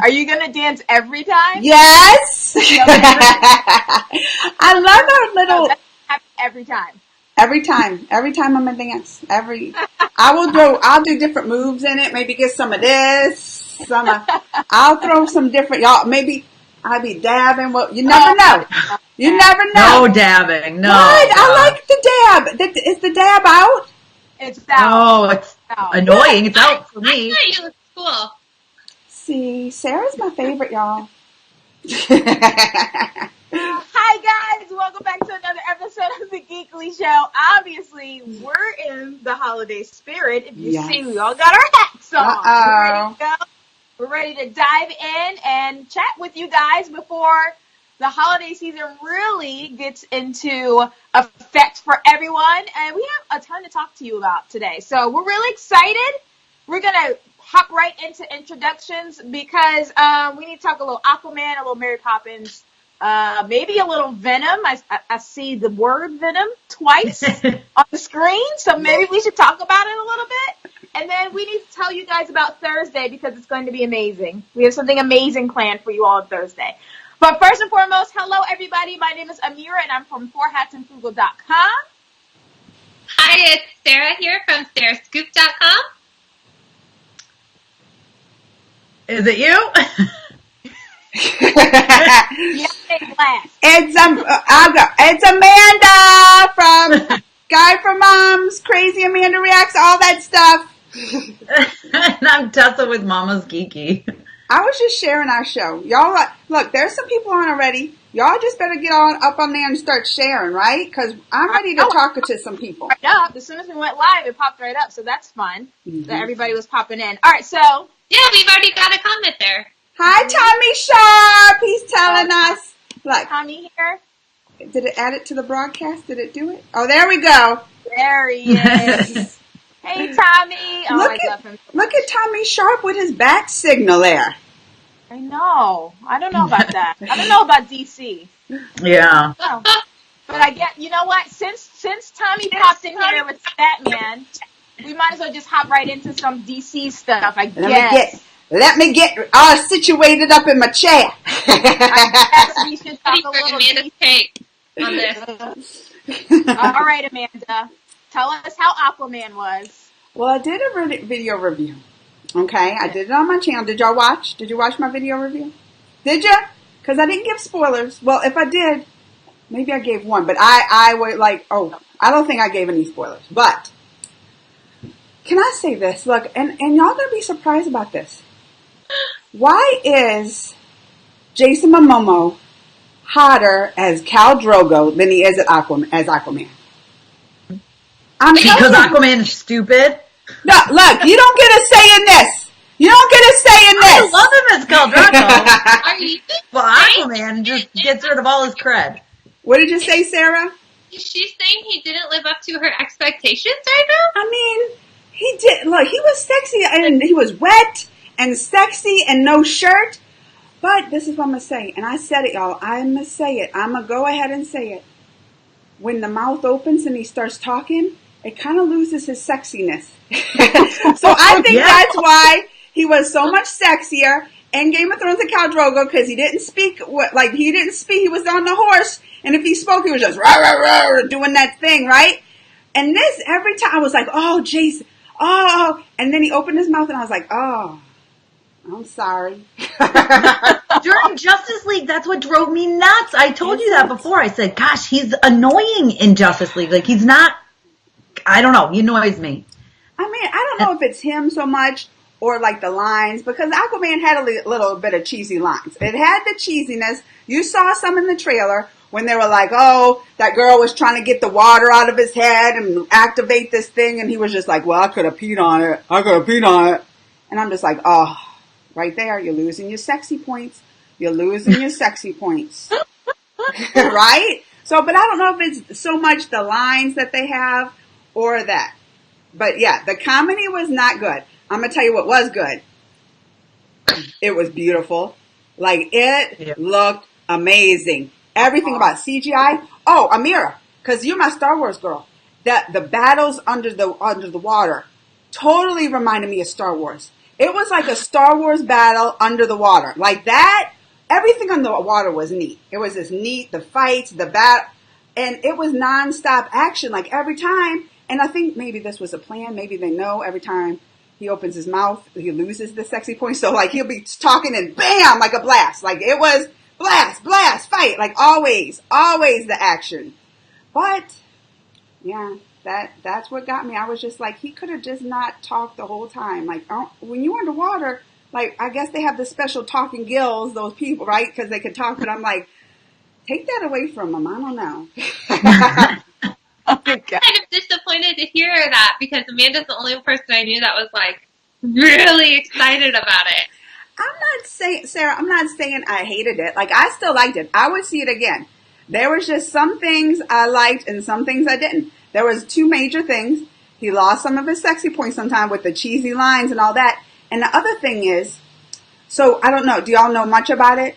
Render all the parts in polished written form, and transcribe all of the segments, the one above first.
Are you going to dance every time? Yes. I love our little. Every time. Every time I'm gonna dance. I'll do different moves in it. Maybe get some of this. I'll throw some different. Y'all, maybe I'll be dabbing. Well, you never know. You never know. No dabbing. No. What? I like the dab. Is the dab out? It's out. Oh, it's annoying. It's out for me. I thought you looked cool. See, Sarah's my favorite, y'all. Hi guys, welcome back to another episode of the Geekly Show. Obviously, we're in the holiday spirit. If you see, we all got our hats on. We're ready to go. We're ready to dive in and chat with you guys before the holiday season really gets into effect for everyone. And we have a ton to talk to you about today. So we're really excited. We're going to hop right into introductions because we need to talk a little Aquaman, a little Mary Poppins, maybe a little Venom. I see the word Venom twice on the screen, so maybe we should talk about it a little bit. And then we need to tell you guys about Thursday because it's going to be amazing. We have something amazing planned for you all on Thursday. But first and foremost, hello everybody. My name is Amira and I'm from fourhatsandfrugal.com. Hi, it's Sarah here from sarahscoop.com. Is it you? It's Amanda from Guy from Moms, Crazy Amanda Reacts, all that stuff. And I'm Tessa with Mama's Geeky. I was just sharing our show. Y'all, look, there's some people on already. Y'all just better get on up on there and start sharing, right? Because I'm ready to talk to some people. Right up. As soon as we went live, it popped right up, so that's fun. That everybody was popping in. All right, so. Yeah, we've already got a comment there. Hi, Tommy Sharp. He's telling us. Look. Tommy here. Did it add it to the broadcast? Did it do it? Oh, there we go. There he is. Hey, Tommy. Oh, I love him. Look at Tommy Sharp with his bat signal there. I know. I don't know about that. I don't know about DC. Yeah. No. But I get, you know what? Since Tommy popped in here with Batman, we might as well just hop right into some DC stuff, I guess. Let me get all situated up in my chair. I guess we should talk a little Amanda's take on this. All right, Amanda. Tell us how Aquaman was. Well, I did a video review. Okay, I did it on my channel. Did y'all watch? Did you watch my video review? Did you? Because I didn't give spoilers. Well, if I did, maybe I gave one. But I would like, I don't think I gave any spoilers. But can I say this? Look, and y'all going to be surprised about this. Why is Jason Momoa hotter as Khal Drogo than he is as Aquaman? Because Aquaman is stupid? No, look, you don't get a say in this. You don't get a say in this. I love him as Khal Drogo. Are you Well, Aquaman just gets rid of all his cred. What did you say, Sarah? Is she saying he didn't live up to her expectations right now? I mean, he did. Look, he was sexy and he was wet and sexy and no shirt. But this is what I'm going to say. And I said it, y'all. I'm going to say it. I'm going to go ahead and say it. When the mouth opens and he starts talking, it kind of loses his sexiness. So I think that's why he was so much sexier in Game of Thrones than Khal Drogo, because he didn't speak. He was on the horse, and if he spoke, he was just rah, rah, rah, doing that thing, right? And this, every time I was like, oh, Jason, oh, and then he opened his mouth, and I was like, oh, I'm sorry. During Justice League, that's what drove me nuts. I told you that before. I said, gosh, he's annoying in Justice League. Like, he's not, I don't know, he annoys me. I mean, I don't know if it's him so much or like the lines, because Aquaman had a little bit of cheesy lines. It had the cheesiness. You saw some in the trailer when they were like, oh, that girl was trying to get the water out of his head and activate this thing, and he was just like, well, I could have peed on it. And I'm just like, oh, right there, you're losing your sexy points. You're losing your sexy points. Right? So, but I don't know if it's so much the lines that they have or that. But yeah, the comedy was not good. I'm going to tell you what was good. It was beautiful. Like, it looked amazing. Everything about CGI. Oh, Amira, because you're my Star Wars girl. The battles under the water totally reminded me of Star Wars. It was like a Star Wars battle under the water. Like that, everything under the water was neat. It was just neat, the fights, the battle, and it was nonstop action, like every time. And I think maybe this was a plan. Maybe they know every time he opens his mouth, he loses the sexy point. So like he'll be talking and bam, like a blast. Like it was blast, blast, fight. Like always the action. But yeah, that's what got me. I was just like, he could have just not talked the whole time. Like when you're underwater, like I guess they have the special talking gills, those people, right? Because they could talk. But I'm like, take that away from them. I don't know. I'm kind of disappointed to hear that because Amanda's the only person I knew that was like really excited about it. I'm not saying, Sarah, I'm not saying I hated it. Like I still liked it. I would see it again. There was just some things I liked and some things I didn't. There was two major things. He lost some of his sexy points sometime with the cheesy lines and all that. And the other thing is, so I don't know, do y'all know much about it?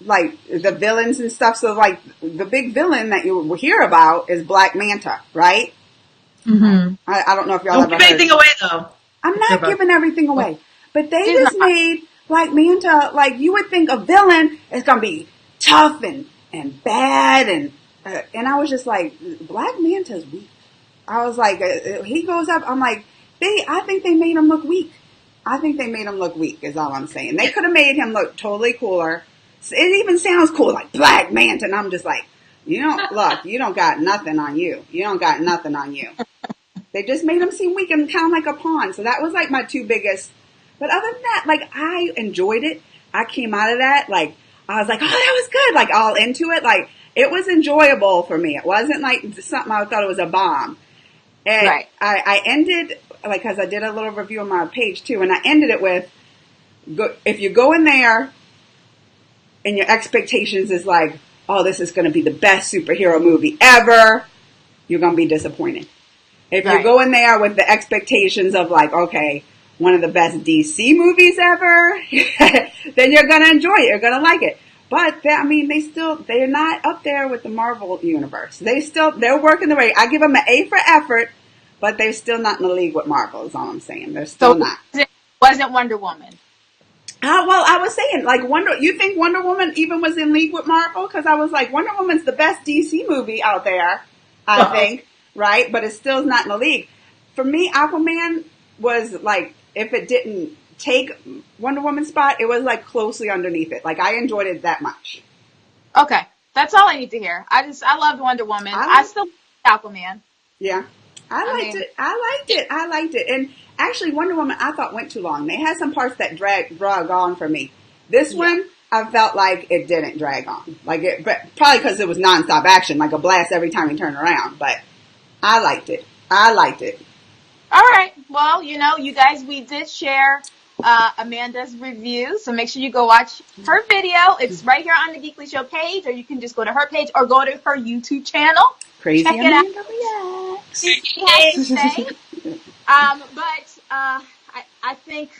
Like the villains and stuff. So like the big villain that you will hear about is Black Manta, right? Mm-hmm. I don't know if y'all ever Don't give anything away though. I'm not giving everything away. But they just made Black Manta, like you would think a villain is going to be tough and bad. And I was just like, Black Manta's weak. I was like, he goes up. I'm like, I think they made him look weak. I think they made him look weak is all I'm saying. They could have made him look totally cooler. It even sounds cool, like Black Manta. And I'm just like, you don't got nothing on you. You don't got nothing on you. They just made him seem weak and kind of like a pawn. So that was like my two biggest. But other than that, like I enjoyed it. I came out of that, like I was like, oh, that was good. Like all into it. Like it was enjoyable for me. It wasn't like something I thought it was a bomb. And right. I ended, like, cause I did a little review on my page too. And I ended it with, if you go in there and your expectations is like, oh, this is going to be the best superhero movie ever, you're going to be disappointed. If you go in there with the expectations of like, okay, one of the best DC movies ever, then you're going to enjoy it. You're going to like it. But they're not up there with the Marvel universe. They're working the way. I give them an A for effort, but they're still not in the league with Marvel is all I'm saying. They're still not. Wasn't Wonder Woman. Well, I was saying, like, you think Wonder Woman even was in league with Marvel? Because I was like, Wonder Woman's the best DC movie out there, I think, right? But it still is not in the league. For me, Aquaman was like, if it didn't take Wonder Woman's spot, it was like closely underneath it. Like, I enjoyed it that much. Okay. That's all I need to hear. I loved Wonder Woman. I still like Aquaman. Yeah. I liked it. And actually, Wonder Woman, I thought went too long. They had some parts that drag on for me. This one, I felt like it didn't drag on. But probably because it was nonstop action, like a blast every time you turn around. But I liked it. All right. Well, you guys, we did share Amanda's review, so make sure you go watch her video. It's right here on the Geekly Show page, or you can just go to her page or go to her YouTube channel. Crazy Check Amanda it out. I think,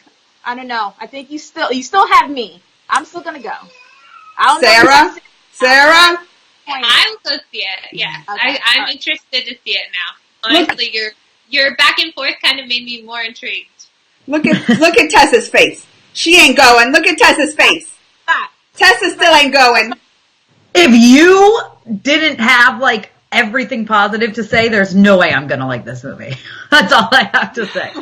I don't know. I think you still have me. I'm still gonna go. Sarah? I will go see it. Yeah, okay. I'm interested to see it now. Honestly, your back and forth kind of made me more intrigued. Look at Tessa's face. She ain't going. Look at Tessa's face. Tessa still ain't going. If you didn't have like everything positive to say, there's no way I'm gonna like this movie. That's all I have to say.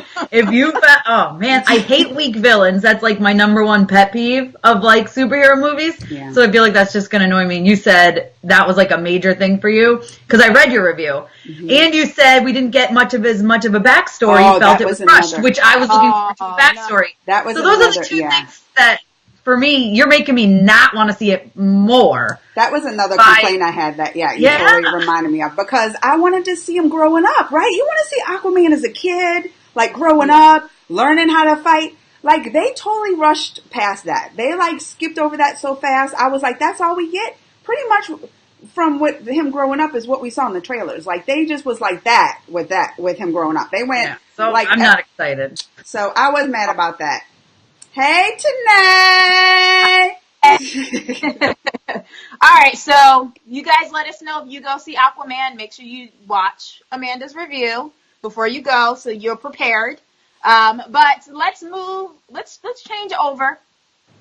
Oh man, I hate weak villains. That's like my number one pet peeve of like superhero movies. Yeah. So I feel like that's just gonna annoy me. And you said that was like a major thing for you because I read your review, and you said we didn't get much of a backstory. You felt it was rushed, which I was looking forward to the backstory. No. That was so those are the two things that. For me, you're making me not want to see it more. That was another complaint I had that, you totally reminded me of. Because I wanted to see him growing up, right? You want to see Aquaman as a kid, like growing up, learning how to fight. Like, they totally rushed past that. They, like, skipped over that so fast. I was like, that's all we get? Pretty much from what him growing up is what we saw in the trailers. Like, they just was like that with him growing up. They went, so like... I'm not excited. So I was mad about that. Hey, Tanae! All right, so you guys let us know if you go see Aquaman. Make sure you watch Amanda's review before you go so you're prepared. But let's change over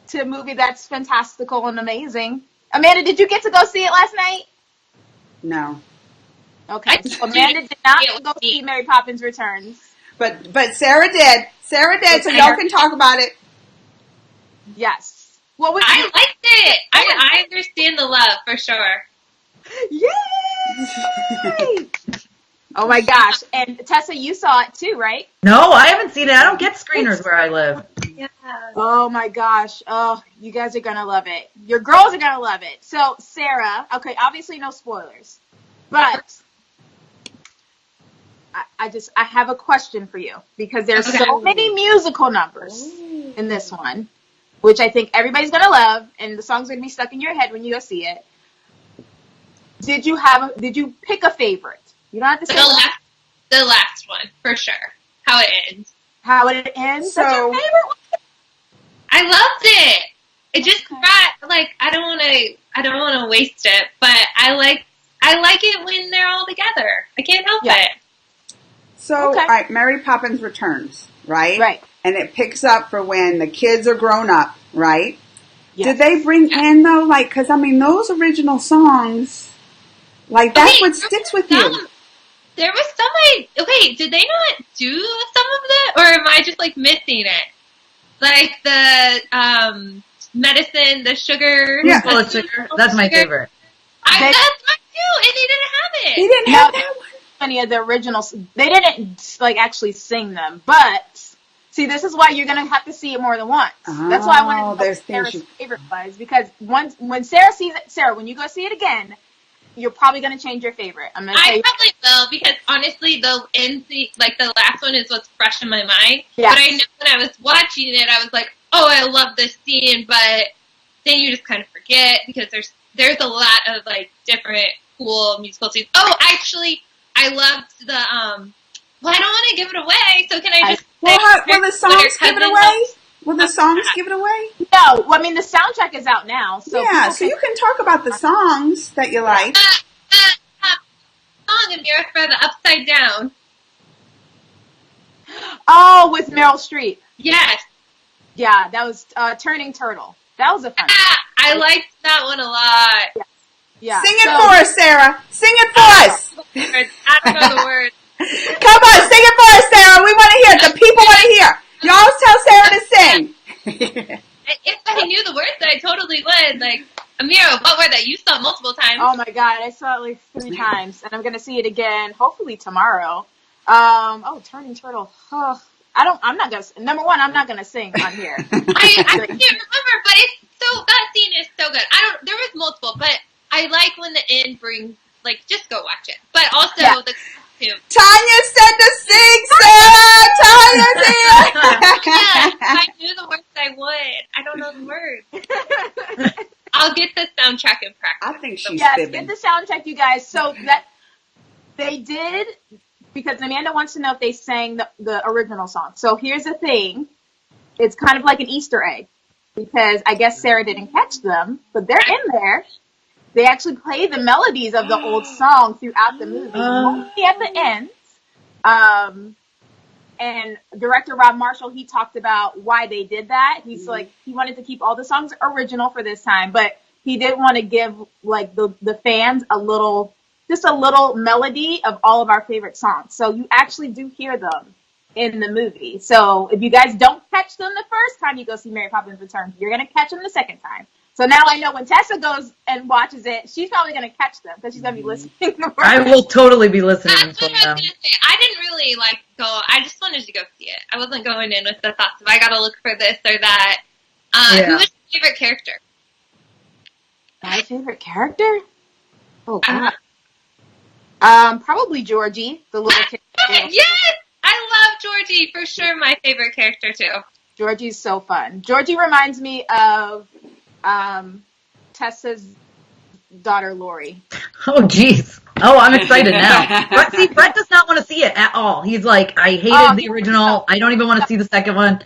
to a movie that's fantastical and amazing. Amanda, did you get to go see it last night? No. Okay, so Amanda did not go see Mary Poppins Returns. But Sarah did. So y'all can talk about it. Yes. Well, I liked it. I understand the love for sure. Yay! Oh my gosh. And Tessa, you saw it too, right? No, I haven't seen it. I don't get screeners where I live. Yeah. Oh my gosh. Oh, you guys are going to love it. Your girls are going to love it. So, Sarah, okay, obviously no spoilers. But I have a question for you because there's so many musical numbers in this one, which I think everybody's going to love, and the song's going to be stuck in your head when you go see it. Did you pick a favorite? You don't have to say the last one, for sure. How it ends. How it ends? So, that's your favorite one? I loved it. It just brought, like, I don't want to waste it, but I like it when they're all together. I can't help it. So, all right, Mary Poppins Returns, right? Right. And it picks up for when the kids are grown up, right? Yes. Did they bring in, though, like, because, I mean, those original songs, like, that's what sticks with you. There was some, did they not do some of it? Or am I just, like, missing it? Like, the, medicine, the sugar. Yeah, full of sugar. That's my favorite. That's mine too, and they didn't have it. They didn't have that one. Any of the originals, they didn't like actually sing them, but see, this is why you're gonna have to see it more than once. That's why I wanted to know what Sarah's favorite was, because when Sarah sees it, Sarah, when you go see it again, you're probably gonna change your favorite. I probably will, because honestly, the last one is what's fresh in my mind. Yes. But I know when I was watching it, I was like, oh, I love this scene, but then you just kind of forget because there's a lot of like different cool musical scenes. Oh, actually, I loved the well, I don't want to give it away, so can I just will the songs give it away? Will the songs give it away? No, well, I mean the soundtrack is out now, so yeah, so you can talk about the songs that you like. Song in Mirror for the Upside Down. Oh, with Meryl Streep. Yes. Yeah, that was Turning Turtle. That was a fun one. I liked that one a lot. Yeah. Yeah. Sing it for us, Sarah. Sing it for us. I don't know the words. Come on, sing it for us, Sarah. We want to hear it. The people want to hear. Y'all tell Sarah to sing. If I knew the words, I totally would. Like, Amira, what were they? You saw it multiple times. Oh my God, I saw it like 3 times, and I'm gonna see it again, hopefully tomorrow. Turning Turtle. Oh, I'm not gonna. Number one, I'm not gonna sing on here. I can't remember, but that scene is so good. There was multiple, but I like when the end brings, like, just go watch it. But also the costume. Tanya said to sing, Sarah! Tanya's here! Yeah, if I knew the words, I would. I don't know the words. I'll get the soundtrack in practice. I think she's get fibbing. the soundtrack, you guys. So that they did, because Amanda wants to know if they sang the original song. So here's the thing. It's kind of like an Easter egg, because I guess Sarah didn't catch them, but they're in there. They actually play the melodies of the old song throughout the movie, only at the end. And director Rob Marshall, he talked about why they did that. He's like, he wanted to keep all the songs original for this time, but he didn't want to give like the fans a little melody of all of our favorite songs. So you actually do hear them in the movie. So if you guys don't catch them the first time you go see Mary Poppins Returns, you're going to catch them the second time. So now I know when Tessa goes and watches it, she's probably going to catch them because she's going to be listening to them. I will totally be listening to them. That's what I was going to say. I didn't really go. I just wanted to go see it. I wasn't going in with the thoughts of I got to look for this or that. Who was your favorite character? My favorite character? Oh, God. Probably Georgie, the little kid. Yes! I love Georgie. For sure my favorite character, too. Georgie's so fun. Georgie reminds me of Tessa's daughter, Lori. Oh, jeez. Oh, I'm excited now. But see, Brett does not want to see it at all. He's like, I hated the original. I don't even want to see the second one.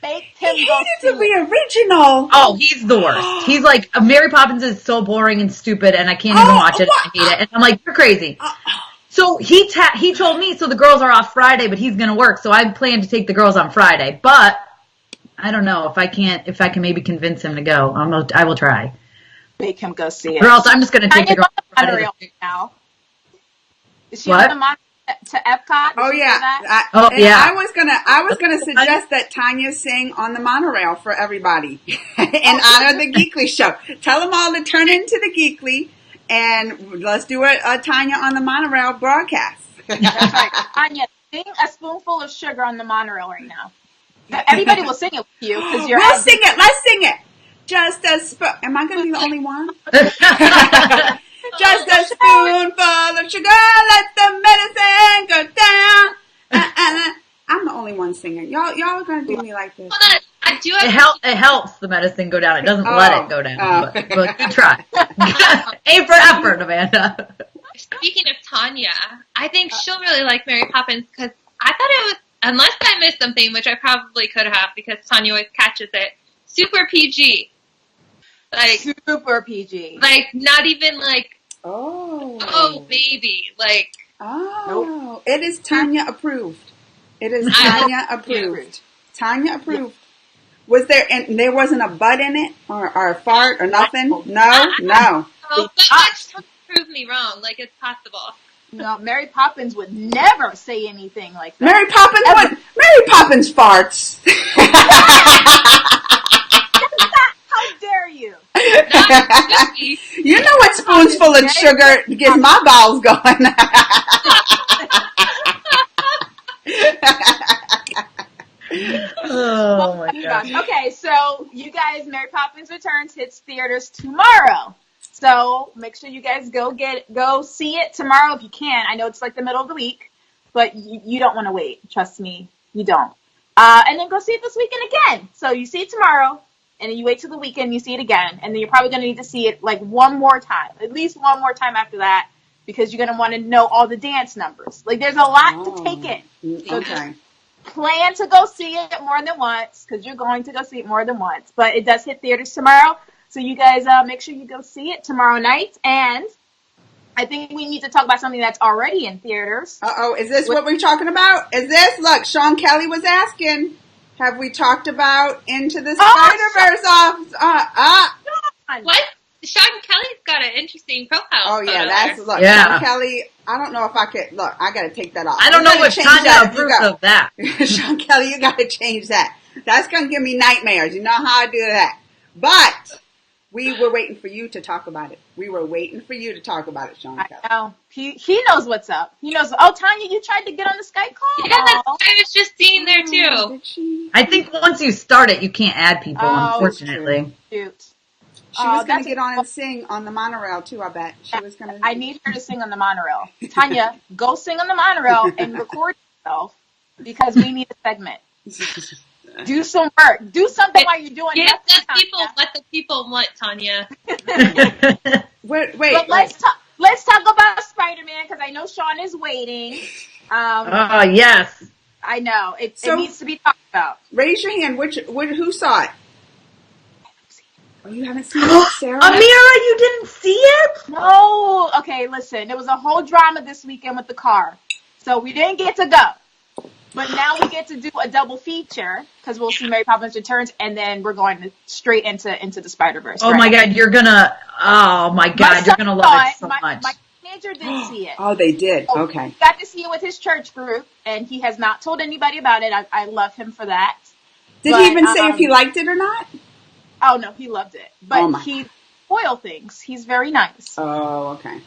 Make him He go hated the original. Oh, he's the worst. He's like, Mary Poppins is so boring and stupid, and I can't even watch it. I hate it. And I'm like, you're crazy. So he told me, so the girls are off Friday, but he's going to work. So I plan to take the girls on Friday. But I don't know if I can maybe convince him to go. I will try. Make him go see it. Or else I'm just going to take the girls on Friday. Now. Is she on the monorail to Epcot? Oh yeah. I was gonna suggest that Tanya sing on the monorail for everybody in honor of the Geekly Show. Tell them all to turn into the Geekly. And let's do a Tanya on the monorail broadcast. That's right. Tanya, sing a spoonful of sugar on the monorail right now. Everybody will sing it with you. We'll sing it. Let's sing it. Just a spoon. Am I going to be the only one? Just a spoonful of sugar. Let the medicine go down. I'm the only one singing. Y'all are going to do me like this. It helps the medicine go down. It doesn't let it go down. But good try. Aim for effort, Amanda. Speaking of Tanya, I think she'll really like Mary Poppins because I thought it was, unless I missed something, which I probably could have because Tanya always catches it, super PG. Like super PG. Like not even like oh baby. Like nope. It is Tanya approved. It is Tanya approved. Tanya approved. Was there? And there wasn't a butt in it, or a fart, or nothing. No. But let's prove me wrong. Like it's possible. No, Mary Poppins would never say anything like that. Mary Poppins farts. How dare you? You know what spoonsful of sugar gets my bowels going. Oh my gosh. Okay, so you guys, Mary Poppins Returns hits theaters tomorrow. So make sure you guys go see it tomorrow if you can. I know it's like the middle of the week, but you don't want to wait. Trust me, you don't. And then go see it this weekend again. So you see it tomorrow, and then you wait till the weekend, you see it again, and then you're probably going to need to see it like one more time, at least one more time after that, because you're going to want to know all the dance numbers. Like there's a lot to take in. So okay. Plan to go see it more than once, because you're going to go see it more than once. But it does hit theaters tomorrow. So you guys make sure you go see it tomorrow night. And I think we need to talk about something that's already in theaters. Uh-oh, is this what we're talking about? Is this? Look, Sean Kelly was asking, have we talked about Into the Spider-Verse What? Sean Kelly's got an interesting profile. Oh, yeah, Sean Kelly, I don't know if I could, look, I got to take that off. I don't know if Tanya approves of that. Sean Kelly, you got to change that. That's going to give me nightmares. You know how I do that. But we were waiting for you to talk about it. We were waiting for you to talk about it, Sean Kelly. I know. He knows what's up. He knows. Oh, Tanya, you tried to get on the Skype call? Yeah, I was just seeing there, too. Did she? I think once you start it, you can't add people, unfortunately. Shoot. She was going to get on and sing on the monorail, too, I bet. I need her to sing on the monorail. Tanya, go sing on the monorail and record yourself, because we need a segment. Do some work. Do something while you're doing it. Yes, what the people want, Tanya. Wait. But let's talk about Spider-Man, because I know Sean is waiting. Yes. I know. It needs to be talked about. Raise your hand. Who saw it? Oh, you haven't seen it, Sarah? Amira, you didn't see it? No. Okay, listen. There was a whole drama this weekend with the car. So we didn't get to go. But now we get to do a double feature, because we'll see Mary Poppins Returns, and then we're going straight into the Spider-Verse. Oh, my God. You're going to love it so much. My teenager did see it. Oh, they did. So okay. He got to see it with his church group, and he has not told anybody about it. I love him for that. Did he even say if he liked it or not? Oh, no, he loved it. But he spoiled things. He's very nice. Oh, okay.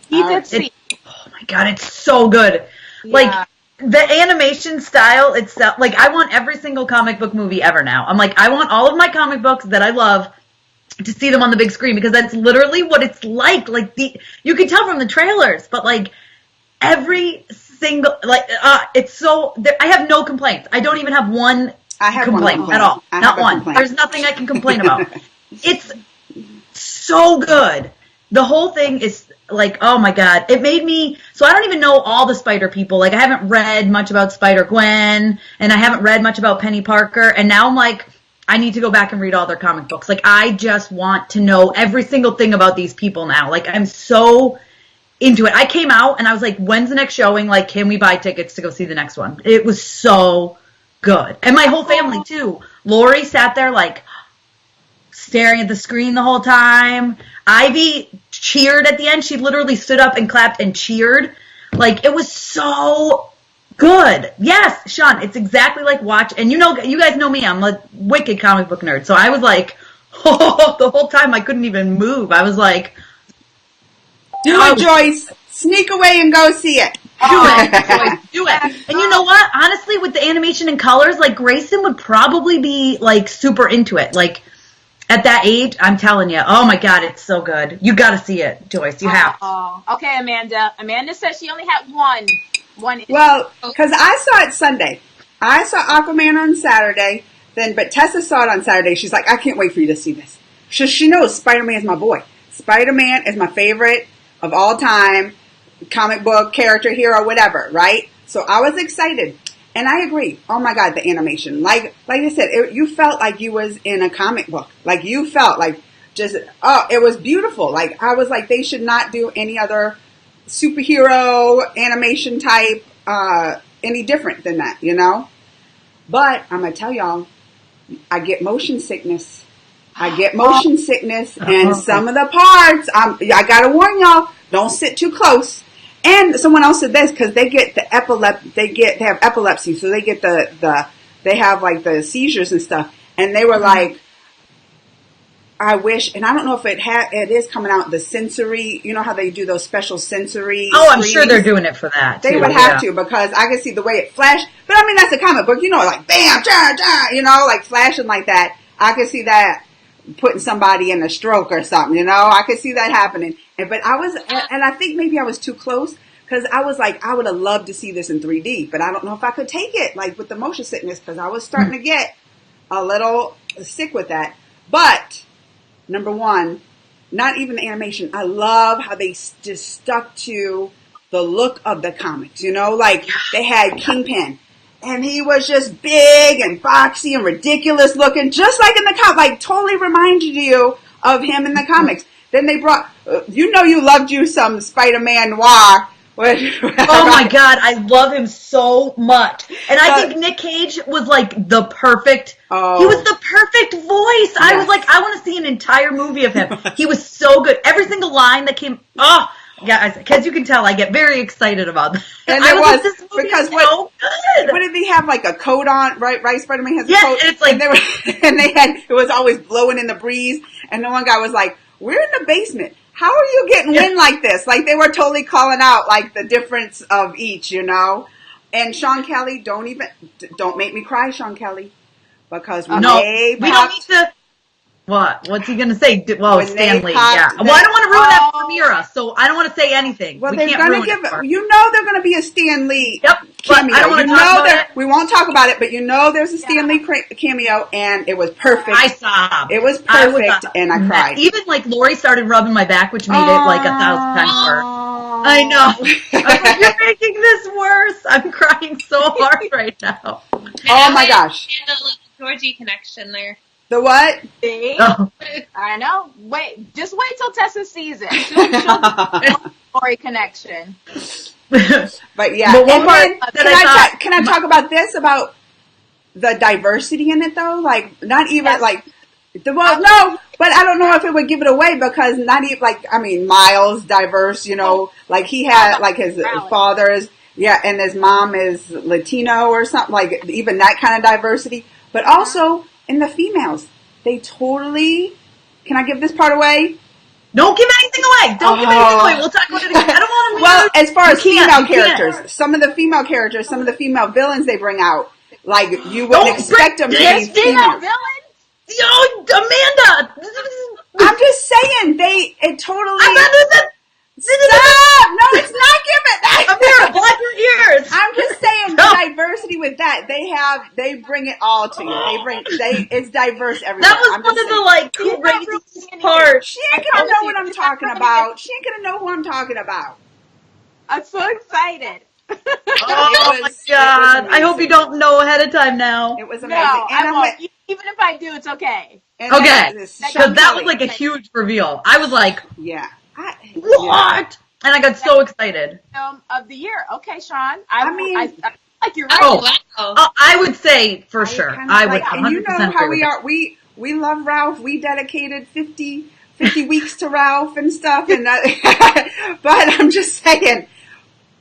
He did see it. Oh, my God, it's so good. Yeah. Like, the animation style itself, like, I want every single comic book movie ever now. I'm like, I want all of my comic books that I love to see them on the big screen, because that's literally what it's like. Like, you can tell from the trailers, but, like, every single, like, it's so, I have no complaints. I don't even have one complaint at all. Not one. There's nothing I can complain about. It's so good. The whole thing is like, oh my God. It made me, so I don't even know all the Spider people. Like, I haven't read much about Spider-Gwen, and I haven't read much about Penny Parker, and now I'm like, I need to go back and read all their comic books. Like, I just want to know every single thing about these people now. Like, I'm so into it. I came out and I was like, when's the next showing? Like, can we buy tickets to go see the next one? It was so good. And my whole family, too. Lori sat there, like, staring at the screen the whole time. Ivy cheered at the end. She literally stood up and clapped and cheered. Like, it was so good. Yes, Sean, it's exactly like watch. And you guys know me. I'm a wicked comic book nerd. So I was like, oh, the whole time I couldn't even move. I was like, do it, Joyce. Sneak away and go see it. Do it, Joyce. Do it. And you know what? Honestly, with the animation and colors, like, Grayson would probably be, like, super into it. Like, at that age, I'm telling you, oh my God, it's so good. You got to see it, Joyce. You have to. Oh, okay, Amanda. Amanda says she only had one. Well, because I saw it Sunday. I saw Aquaman on Saturday, but Tessa saw it on Saturday. She's like, I can't wait for you to see this. She knows Spider-Man is my boy. Spider-Man is my favorite of all time, comic book, character, hero, whatever, right? So I was excited. And I agree. Oh my God, the animation. Like I said, you felt like you was in a comic book. Like you felt like it was beautiful. Like I was like, they should not do any other superhero animation type, any different than that, you know? But I'm going to tell y'all, I get motion sickness. And some of the parts, I got to warn y'all, don't sit too close. And someone else said this because they get the they have epilepsy, so they get they have like the seizures and stuff. And they were like, I wish, and I don't know if it is coming out the sensory. You know how they do those special sensory? Oh, I'm sure they're doing it for that. They would have to because I can see the way it flashed. But I mean, that's a comic book, you know, like bam, cha, cha, you know, like flashing like that. I can see that putting somebody in a stroke or something, you know. I could see that happening. But I think maybe I was too close because I was like, I would have loved to see this in 3D, but I don't know if I could take it, like with the motion sickness, because I was starting to get a little sick with that. But number one, not even the animation. I love how they just stuck to the look of the comics, you know, like they had Kingpin. And he was just big and foxy and ridiculous looking, just like in the comic, like totally reminded you of him in the comics. Then they brought, you loved you some Spider-Man noir. Oh my God, I love him so much. And I think Nick Cage was like the perfect, he was the perfect voice. Yes. I was like, I want to see an entire movie of him. He was so good. Every single line that came, yeah, as you can tell, I get very excited about that. And it was this movie because so good. What did they have, like a coat on? Right, Spider-Man has a coat. And it's like, it was always blowing in the breeze. And the one guy was like, "We're in the basement. How are you getting wind like this?" Like they were totally calling out like the difference of each, you know. And Sean Kelly, don't make me cry, Sean Kelly, because we don't need to. What? What's he going to say? Well, Stanley, yeah. Well, I don't want to ruin that for Mira, so I don't want to say anything. Well, they're going to give it. You know they're going to be a Stan Lee cameo. I don't want to talk about it. We won't talk about it, but you know there's a Stan Lee cameo, and it was perfect. I sobbed. It was perfect, and I cried. Even, like, Lori started rubbing my back, which made it, like, 1,000 times worse. I know. I'm like, you're making this worse. I'm crying so hard right now. Oh, my gosh. And a little Georgie connection there. The what? See? Oh. I know. Just wait till Tessa sees it. She'll story connection. But yeah. But can I talk about this? About the diversity in it though? Like not even but I don't know if it would give it away because not even Miles diverse, you know, like he had like his father is and his mom is Latino or something, like even that kind of diversity. But also in the females, they totally... Can I give this part away? Don't give anything away. Don't give anything away. We'll talk about it again. I don't want to... Well, as far as female characters, some of the female characters, some of the female villains they bring out, like, you wouldn't expect them to be female villains? Yo, Amanda! I'm just saying, it totally... Stop! No, it's not giving. Amira, block your ears. I'm just saying the diversity with that. They bring it all to you. It's diverse everywhere. That was one of the craziest parts. She ain't gonna know what I'm talking about. She ain't gonna know who I'm talking about. I'm so excited. Oh my God! I hope you don't know ahead of time now. It was amazing. No, I won't. Even if I do, it's okay. Okay, because that was like a huge reveal. I was like, yeah. What? And I got so excited. Film of the year. Okay, Sean. I like you're right. right. Oh, wow. I would say for sure. I would 100% and you know how we agree are. We love Ralph. We dedicated 50 weeks to Ralph and stuff. And but I'm just saying,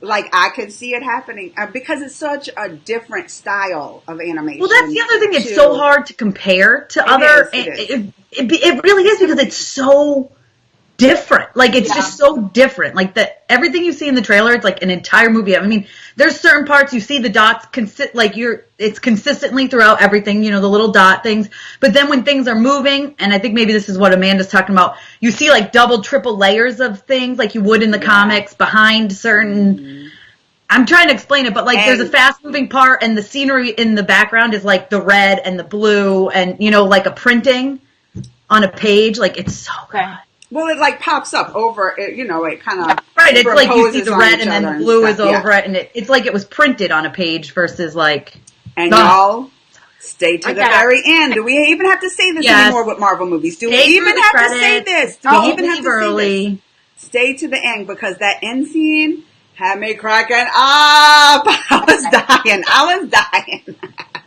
like, I could see it happening because it's such a different style of animation. Well, that's the other thing. It's so hard to compare to other. It really is because it's so different. Like, it's just so different. Like, everything you see in the trailer, it's like an entire movie. I mean, there's certain parts you see the dots it's consistently throughout everything, you know, the little dot things. But then when things are moving, and I think maybe this is what Amanda's talking about, you see like double, triple layers of things like you would in the comics behind certain. I'm trying to explain it, but like there's a fast moving part and the scenery in the background is like the red and the blue and, you know, like a printing on a page. Like, it's so good. Well, it like pops up over it, you know, it kind of right. It's like you see the red and then the blue is over it, and it's like it was printed on a page versus like. And y'all, stay to the very end. Do we even have to say this anymore with Marvel movies? Do we even have to say this? Do we even have to say this? Stay to the end because that end scene had me cracking up. I was dying.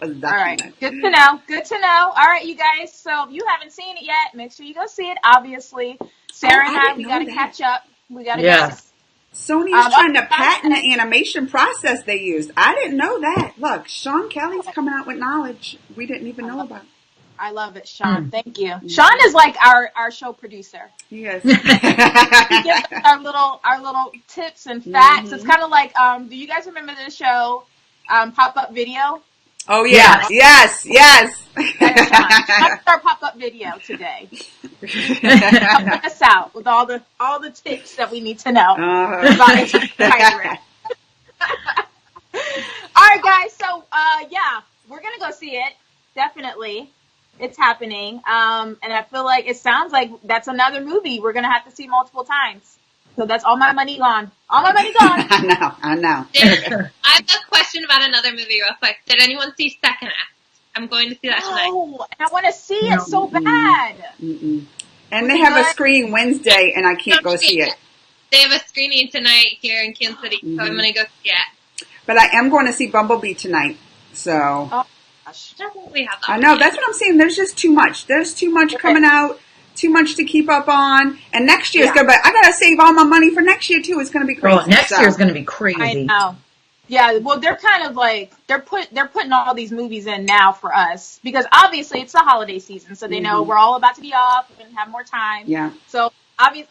All right. Good to know. Good to know. All right, you guys. So if you haven't seen it yet, make sure you go see it. Obviously, Sarah and I, we got to catch up. We got to get Sony's trying to patent the animation process they used. I didn't know that. Look, Sean Kelly's coming out with knowledge we didn't even know about. I love it, Sean. Thank you. Sean is like our show producer. Yes. He gives us our little tips and facts. It's kind of like, do you guys remember the show Pop-Up Video? Oh, yeah. Yes. That's our pop-up video today. Helping us out with all the tips that we need to know about Spider-Man. All right, guys. So, we're going to go see it. Definitely. It's happening. And I feel like it sounds like that's another movie we're going to have to see multiple times. So that's all my money gone. All my money gone. I know. I have a question about another movie real quick. Did anyone see Second Act? I'm going to see that tonight. Oh, I want to see it so bad. And they have a screening Wednesday, and I can't go see it. They have a screening tonight here in Kansas City, so I'm going to go see it. But I am going to see Bumblebee tonight, so. Oh, gosh. We have that. I know, that's what I'm saying. There's just too much. There's too much coming out. Too much to keep up on, and next year's gonna be. I gotta save all my money for next year too. It's gonna be crazy. Well, next year's gonna be crazy. I know. Yeah, well, they're kind of like they're putting all these movies in now for us because obviously it's the holiday season, so they know we're all about to be off and have more time. Yeah. So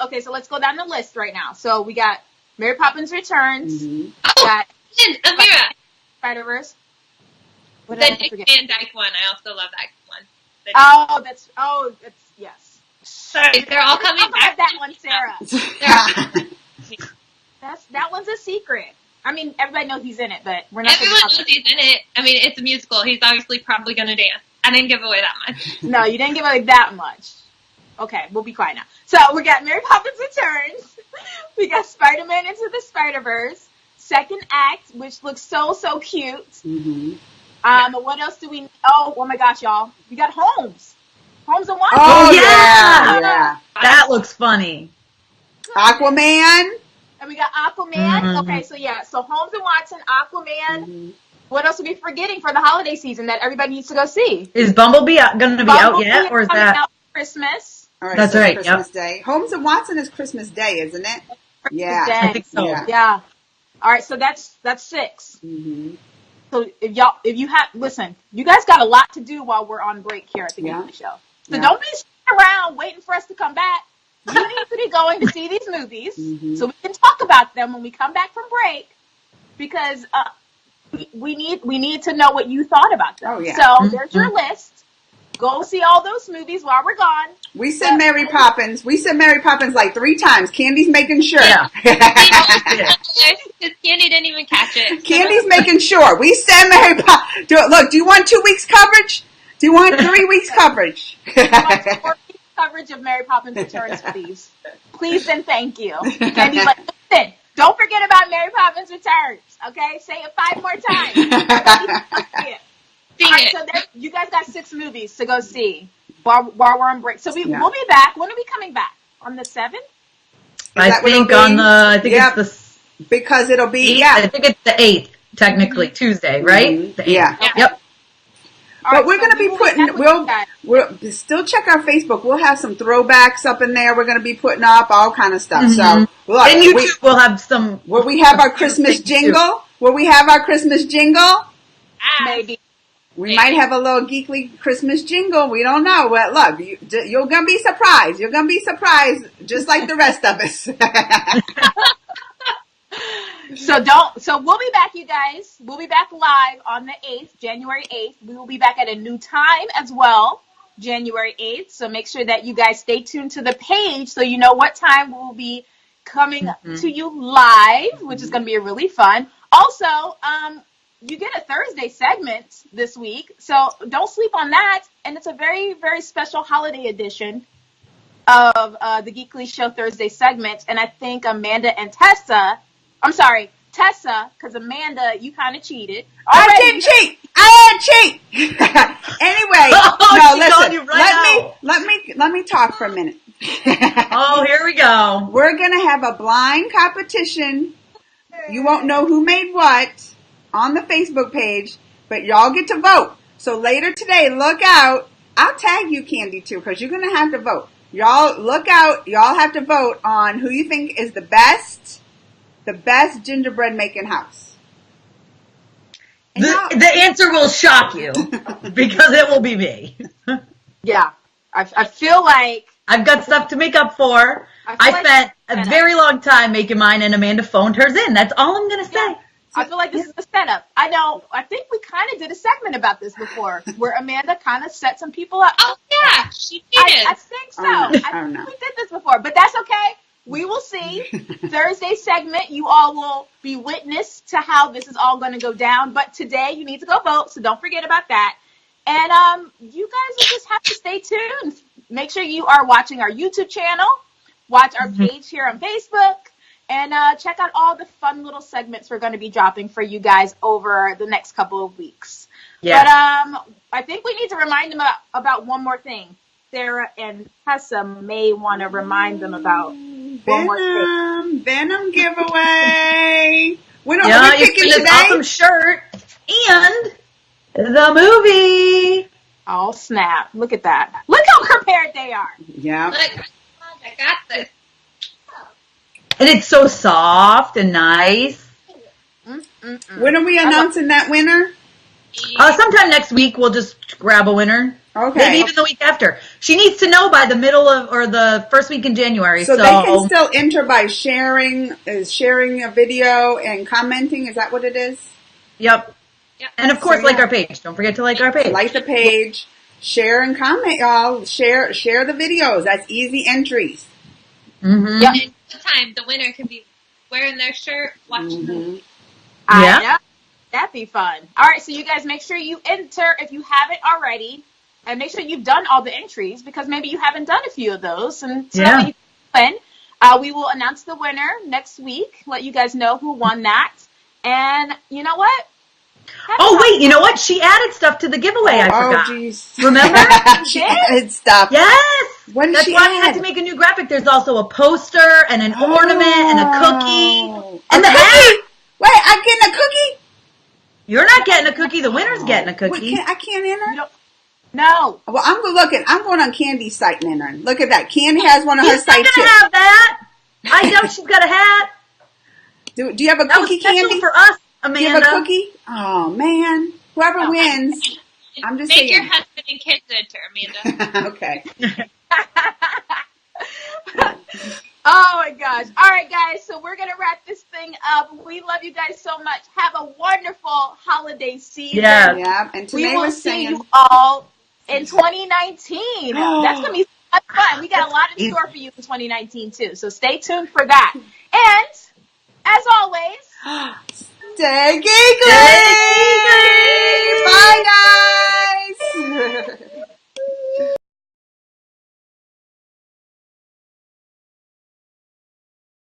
okay, so let's go down the list right now. So we got Mary Poppins Returns. Got Amira. Spider-Verse. The Dick Van Dyke one. I also love that one. That's yes. Sorry, they're all coming back. That one, Sarah. That one's a secret. I mean, everybody knows he's in it, but we're not. Everyone knows he's in it. I mean, it's a musical. He's obviously probably going to dance. I didn't give away that much. No, you didn't give away that much. Okay, we'll be quiet now. So we got Mary Poppins Returns. We got Spider-Man Into the Spider-Verse. Second Act, which looks so cute. What else do we? Oh my gosh, y'all! We got Holmes. Holmes and Watson. Oh, yeah. That looks funny. Aquaman. And we got Aquaman. Okay, so Holmes and Watson, Aquaman. What else are we forgetting for the holiday season that everybody needs to go see? Is Bumblebee going to be out yet, or is that out Christmas? All right, that's right. Christmas Day. Holmes and Watson is Christmas Day, isn't it? Christmas Day. I think so. Yeah. All right, so that's 6. So if you have, listen, you guys got a lot to do while we're on break here at the Geekly Show. So don't be sitting around waiting for us to come back. You need to be going to see these movies so we can talk about them when we come back from break because we need to know what you thought about them. Oh, yeah. So there's your list. Go see all those movies while we're gone. We said Mary Poppins. We said Mary Poppins like 3 times. Candy's making sure. Yeah. Candy didn't even catch it. Candy's making sure. We said Mary Poppins. Look, do you want 2 weeks coverage? Do you want 3 weeks coverage? 4 weeks coverage of Mary Poppins Returns, please. Please and thank you. Candy's like, listen, don't forget about Mary Poppins Returns. Okay? Say it 5 more times. Right, so you guys got 6 movies to go see while we're on break. So we'll be back. When are we coming back? On the 7th? I think it's the... Because it'll be, 8th? I think it's the 8th, technically, Tuesday, right? Mm-hmm. The 8th. Yeah. Okay. Yep. But we're going to be putting, we'll still check our Facebook. We'll have some throwbacks up in there. We're going to be putting up all kind of stuff. So, look, and YouTube will have some. Will we have our Christmas jingle? Will we have our Christmas jingle? Maybe. We might have a little geekly Christmas jingle. We don't know. Well, look, you're going to be surprised. You're going to be surprised just like the rest of us. So we'll be back, you guys. We'll be back live on the 8th, January 8th. We will be back at a new time as well, January 8th. So make sure that you guys stay tuned to the page so you know what time we'll be coming to you live, which is going to be really fun. Also, you get a Thursday segment this week, so don't sleep on that. And it's a very, very special holiday edition of the Geekly Show Thursday segment. And I think Amanda and Tessa, because Amanda, you kind of cheated. I didn't cheat. I didn't cheat. Anyway, let me talk for a minute. Oh, here we go. We're gonna have a blind competition. You won't know who made what on the Facebook page, but y'all get to vote. So later today, look out. I'll tag you, Candy, too, because you're gonna have to vote. Y'all look out. Y'all have to vote on who you think is the best gingerbread making house. The answer will shock you because it will be me. Yeah. I feel like I've got stuff to make up for. I spent a very long time making mine, and Amanda phoned hers in. That's all I'm going to say. Yeah. I feel like this is the setup. I know. I think we kind of did a segment about this before where Amanda kind of set some people up. Oh, yeah. She did. I think so. I think we did this before, but that's okay. We will see. Thursday segment, you all will be witness to how this is all going to go down. But today, you need to go vote, so don't forget about that. And you guys will just have to stay tuned. Make sure you are watching our YouTube channel, watch our page here on Facebook, and check out all the fun little segments we're going to be dropping for you guys over the next couple of weeks. Yeah. But I think we need to remind them about one more thing. Sarah and Tessa may want to remind them about Venom giveaway. We're picking today. Awesome shirt and the movie. Oh snap! Look at that. Look how prepared they are. Yeah. Look, I got this. And it's so soft and nice. When are we announcing that winner? Sometime next week. We'll just grab a winner. Okay. Maybe even the week after. She needs to know by the middle of or the first week in January. So they can still enter by sharing a video and commenting. Is that what it is? Yep. And of course, like our page. Don't forget to like our page. Like the page. Share and comment, y'all. Share the videos. That's easy entries. Mm-hmm. Yep. And the time the winner can be wearing their shirt, watching the movie. Yeah. That'd be fun. All right, so you guys make sure you enter if you haven't already. And make sure you've done all the entries because maybe you haven't done a few of those. And so that way you can win. We will announce the winner next week. Let you guys know who won that. And you know what? Wait, you know what? She added stuff to the giveaway. I forgot. Oh, jeez. Remember? She added stuff. Yes. That's why we had to make a new graphic. There's also a poster and an ornament and a cookie. And the hat. Wait, I'm getting a cookie? You're not getting a cookie. The winner's getting a cookie. Wait, I can't enter? No. Well, I'm going on Candy's site and entering. Look at that. Candy has one of her sites too. She's not going to have that. I know she's got a hat. Do you have a cookie, Candy? For us, Amanda. Do you have a cookie? Oh, man. Whoever wins. I'm just saying. Make your husband and kids enter, Amanda. Okay. Oh, my gosh. All right, guys. So we're going to wrap this thing up. We love you guys so much. Have a wonderful holiday season. Yeah. And we will see you all in 2019. That's going to be fun. We got a lot in store for you in 2019, too. So stay tuned for that. And, as always, stay geekly!